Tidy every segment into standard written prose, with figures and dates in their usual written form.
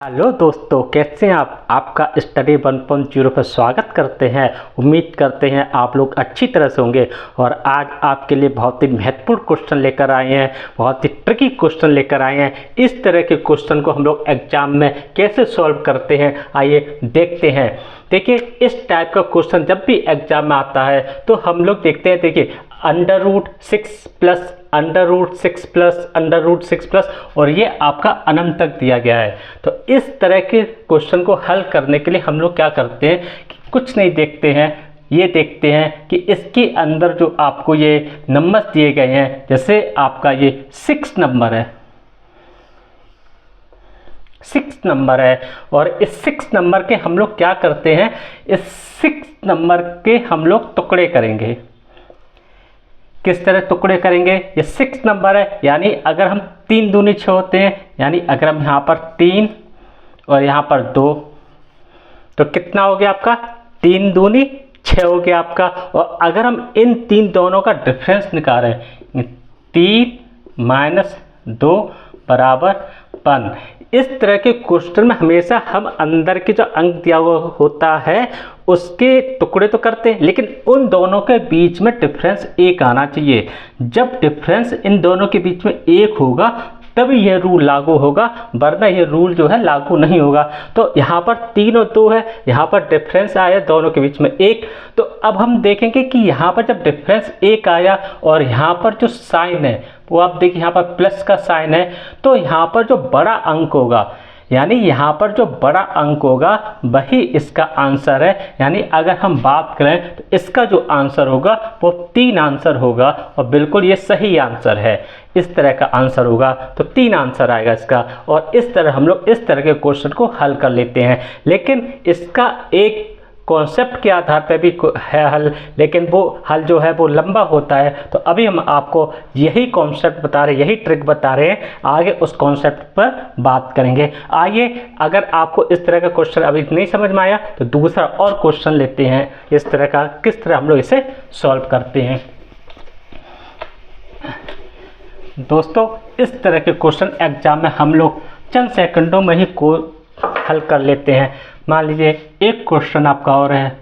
Hello दोस्तों, कैसे हैं आप। आपका स्टडी 1.0 पर स्वागत करते हैं। उम्मीद करते हैं आप लोग अच्छी तरह से होंगे। और आज आपके लिए बहुत ही महत्वपूर्ण क्वेश्चन लेकर आए हैं, बहुत ही ट्रिकी क्वेश्चन लेकर आए हैं। इस तरह के क्वेश्चन को हम लोग एग्जाम में कैसे सॉल्व करते हैं, आइए देखते हैं। देखिए, इस टाइप का क्वेश्चन जब भी एग्जाम में आता है तो हम लोग देखते हैं, देखिए √6 प्लस √6 प्लस √6 प्लस, और ये आपका अनंत तक दिया गया है। तो इस तरह के क्वेश्चन को हल करने के लिए हम लोग क्या करते हैं कि कुछ नहीं देखते हैं, ये देखते हैं कि इसके अंदर जो आपको ये नंबर्स दिए गए हैं, जैसे आपका ये 6 नंबर है, 6 नंबर है, और इस 6 नंबर के हम लोग क्या करते हैं, इस 6 नंबर के हम लोग टुकड़े करेंगे। किस तरह टुकड़े करेंगे, ये 6 नंबर है, यानी अगर हम 3 दूनी 6 होते हैं, यानी अगर हम यहाँ पर 3 और यहाँ पर 2, तो कितना हो गया आपका, 3 दूनी 6 हो गया आपका। और अगर हम इन तीन दोनों का डिफरेंस निकालें, 3 - 2 = 1। इस तरह के क्वेश्चन में हमेशा हम अंदर के जो अंक दिया हुआ होता है उसके टुकड़े तो करते हैं, लेकिन उन दोनों के बीच में डिफरेंस 1 आना चाहिए। जब डिफरेंस इन दोनों के बीच में 1 होगा तभी यह रूल लागू होगा, वरना यह रूल जो है लागू नहीं होगा। तो यहाँ पर 3 और 2 है, यहाँ पर डिफरेंस आया दोनों के बीच में 1। तो अब हम देखेंगे कि यहाँ पर जब डिफरेंस 1 आया और यहाँ पर जो साइन है वो आप देखिए यहाँ पर प्लस का साइन है, तो यहाँ पर जो बड़ा अंक होगा, यानी यहाँ पर जो बड़ा अंक होगा वही इसका आंसर है। यानी अगर हम बात करें तो इसका जो आंसर होगा वो 3 आंसर होगा, और बिल्कुल ये सही आंसर है। इस तरह का आंसर होगा तो 3 आंसर आएगा इसका। और इस तरह हम लोग इस तरह के क्वेश्चन को हल कर लेते हैं, लेकिन इसका एक कॉन्सेप्ट के आधार पर भी है हल, लेकिन वो हल जो है वो लंबा होता है। तो अभी हम आपको यही कॉन्सेप्ट बता रहे हैं, यही ट्रिक बता रहे हैं, आगे उस कॉन्सेप्ट पर बात करेंगे। आइए, अगर आपको इस तरह का क्वेश्चन अभी नहीं समझ में आया तो दूसरा और क्वेश्चन लेते हैं इस तरह का, किस तरह हम लोग इसे सॉल्व करते हैं। दोस्तों, इस तरह के क्वेश्चन एग्जाम में हम लोग चंद सेकंडों में ही को हल कर लेते हैं। मान लीजिए एक क्वेश्चन आपका और है,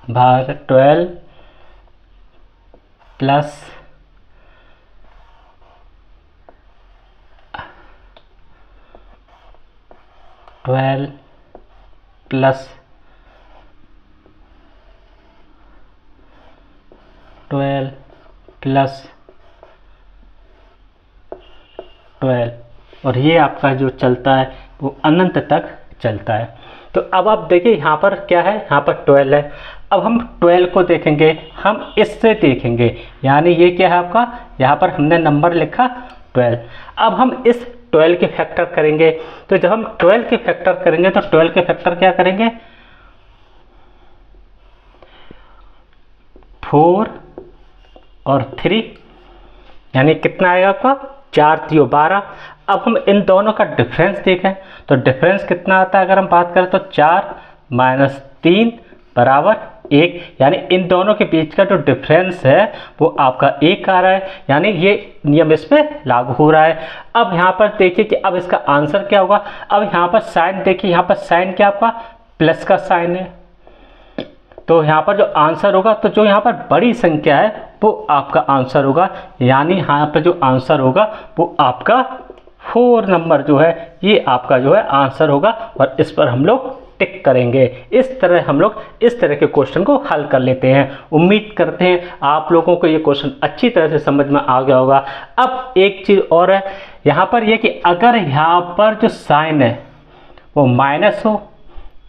भाग 12 प्लस 12 प्लस 12 प्लस 12, और ये आपका जो चलता है वो अनंत तक चलता है। तो अब आप देखिए यहाँ पर क्या है, यहाँ पर 12 है। अब हम 12 को देखेंगे, हम इससे देखेंगे, यानी ये क्या है आपका, यहाँ पर हमने नंबर लिखा 12। अब हम इस 12 के फैक्टर करेंगे। तो जब हम 12 के फैक्टर करेंगे तो 12 के फैक्टर क्या करेंगे, 4 और 3, यानी कितना आएगा आपका, 4 3 12। अब हम इन दोनों का डिफरेंस देखें तो डिफरेंस कितना आता है, अगर हम बात करें तो 4 - 3 = 1, यानी इन दोनों के बीच का जो डिफरेंस है वो आपका 1 आ रहा है, यानी ये नियम इस पे लागू हो रहा है। अब यहाँ पर देखिए कि अब इसका आंसर क्या होगा। अब यहाँ पर साइन देखिए, यहाँ पर साइन क्या आपका प्लस का साइन है, तो यहाँ पर जो आंसर होगा, तो जो यहाँ पर बड़ी संख्या है वो आपका आंसर होगा, यानी यहाँ पर जो आंसर होगा वो आपका 4 नंबर जो है ये आपका जो है आंसर होगा, और इस पर हम लोग टिक करेंगे। इस तरह हम लोग इस तरह के क्वेश्चन को हल कर लेते हैं। उम्मीद करते हैं आप लोगों को ये क्वेश्चन अच्छी तरह से समझ में आ गया होगा। अब एक चीज़ और है यहाँ पर, ये कि अगर यहाँ पर जो साइन है वो माइनस हो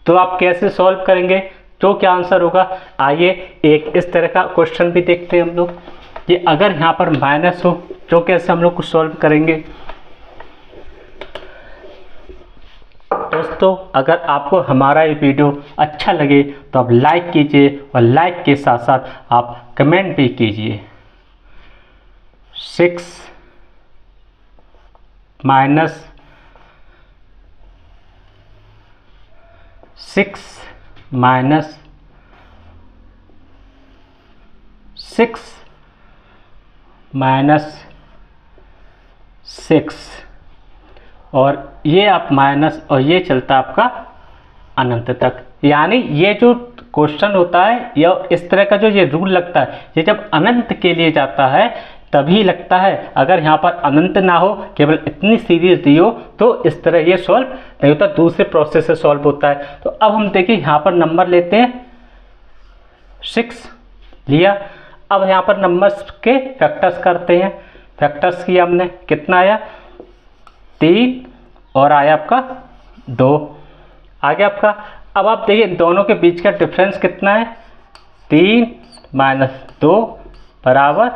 तो आप कैसे सॉल्व करेंगे, तो क्या आंसर होगा। आइए एक इस तरह का क्वेश्चन भी देखते हैं हम लोग, कि अगर यहाँ पर माइनस हो तो कैसे हम लोग को सॉल्व करेंगे। दोस्तों, अगर आपको हमारा ये वीडियो अच्छा लगे तो आप लाइक कीजिए, और लाइक के साथ साथ आप कमेंट भी कीजिए। 6 - 6 माइनस 6 माइनस 6 और ये आप माइनस और ये चलता आपका अनंत तक। यानी ये जो क्वेश्चन होता है या इस तरह का जो ये रूल लगता है, ये जब अनंत के लिए जाता है तभी लगता है। अगर यहाँ पर अनंत ना हो, केवल इतनी सीरीज दी हो, तो इस तरह ये सॉल्व नहीं होता, दूसरे प्रोसेस से सॉल्व होता है। तो अब हम देखिए यहाँ पर नंबर लेते हैं, 6 लिया। अब यहाँ पर नंबर्स के फैक्टर्स करते हैं। फैक्टर्स किया हमने, कितना आया 3 और आया आपका 2 आ गया आपका। अब आप देखिए दोनों के बीच का डिफरेंस कितना है, 3 माइनस 2 बराबर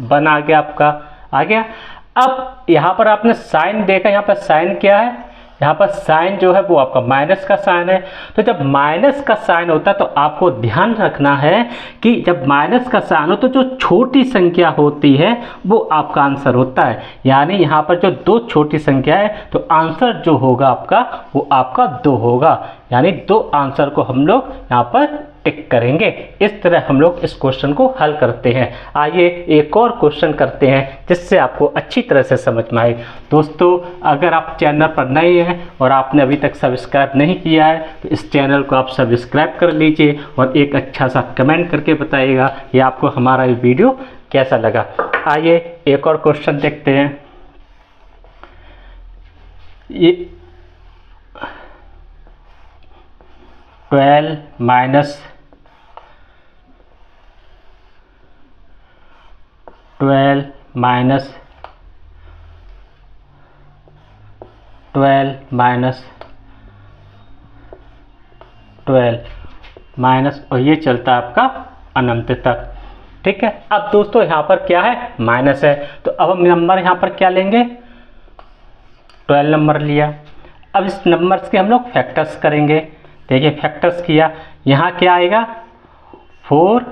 1 आ गया आपका, आ गया। अब यहाँ पर आपने साइन देखा, यहाँ पर साइन क्या है, यहाँ पर साइन जो है वो आपका माइनस का साइन है। तो जब माइनस का साइन होता है तो आपको ध्यान रखना है कि जब माइनस का साइन हो तो जो छोटी संख्या होती है वो आपका आंसर होता है। यानी यहाँ पर जो 2 छोटी संख्या है तो आंसर जो होगा आपका वो आपका 2 होगा। यानी 2 आंसर को हम लोग यहाँ पर टिक करेंगे। इस तरह हम लोग इस क्वेश्चन को हल करते हैं। आइए एक और क्वेश्चन करते हैं जिससे आपको अच्छी तरह से समझ में आए। दोस्तों, अगर आप चैनल पर नए हैं और आपने अभी तक सब्सक्राइब नहीं किया है तो इस चैनल को आप सब्सक्राइब कर लीजिए और एक अच्छा सा कमेंट करके बताइएगा कि आपको हमारा ये वीडियो कैसा लगा। आइए एक और क्वेश्चन देखते हैं। ये 12 माइनस 12 माइनस 12 माइनस 12 माइनस और ये चलता है आपका अनंत तक। ठीक है। अब दोस्तों यहाँ पर क्या है, माइनस है, तो अब हम नंबर यहाँ पर क्या लेंगे, 12 नंबर लिया। अब इस नंबर्स के हम लोग फैक्टर्स करेंगे। देखिए फैक्टर्स किया, यहाँ क्या आएगा 4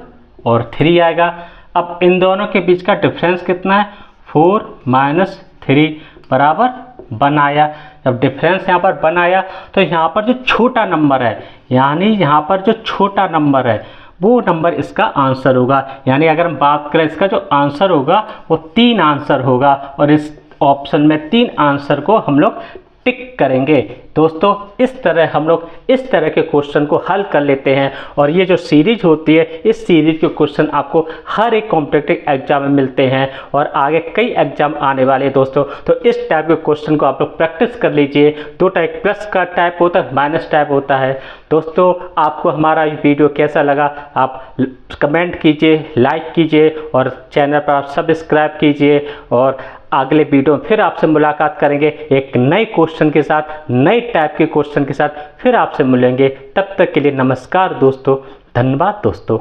और 3 आएगा। अब इन दोनों के बीच का डिफरेंस कितना है, 4 माइनस 3 बराबर 1 आया। जब डिफरेंस यहाँ पर 1 आया तो यहाँ पर जो छोटा नंबर है, यानी यहाँ पर जो छोटा नंबर है वो नंबर इसका आंसर होगा। यानी अगर हम बात करें इसका जो आंसर होगा वो 3 आंसर होगा और इस ऑप्शन में 3 आंसर को हम लोग टिक करेंगे। दोस्तों, इस तरह हम लोग इस तरह के क्वेश्चन को हल कर लेते हैं और ये जो सीरीज होती है, इस सीरीज के क्वेश्चन आपको हर एक कॉम्पिटिटिव एग्जाम में मिलते हैं और आगे कई एग्जाम आने वाले हैं। दोस्तों, तो इस टाइप के क्वेश्चन को आप लोग प्रैक्टिस कर लीजिए। 2 टाइप, प्लस का टाइप होता है, माइनस टाइप होता है। दोस्तों, आपको हमारा ये वीडियो कैसा लगा आप कमेंट कीजिए, लाइक कीजिए और चैनल पर आप सब्सक्राइब कीजिए। और अगले वीडियो में फिर आपसे मुलाकात करेंगे एक नए क्वेश्चन के साथ, नए टाइप के क्वेश्चन के साथ फिर आपसे मिलेंगे। तब तक के लिए नमस्कार दोस्तों, धन्यवाद दोस्तों।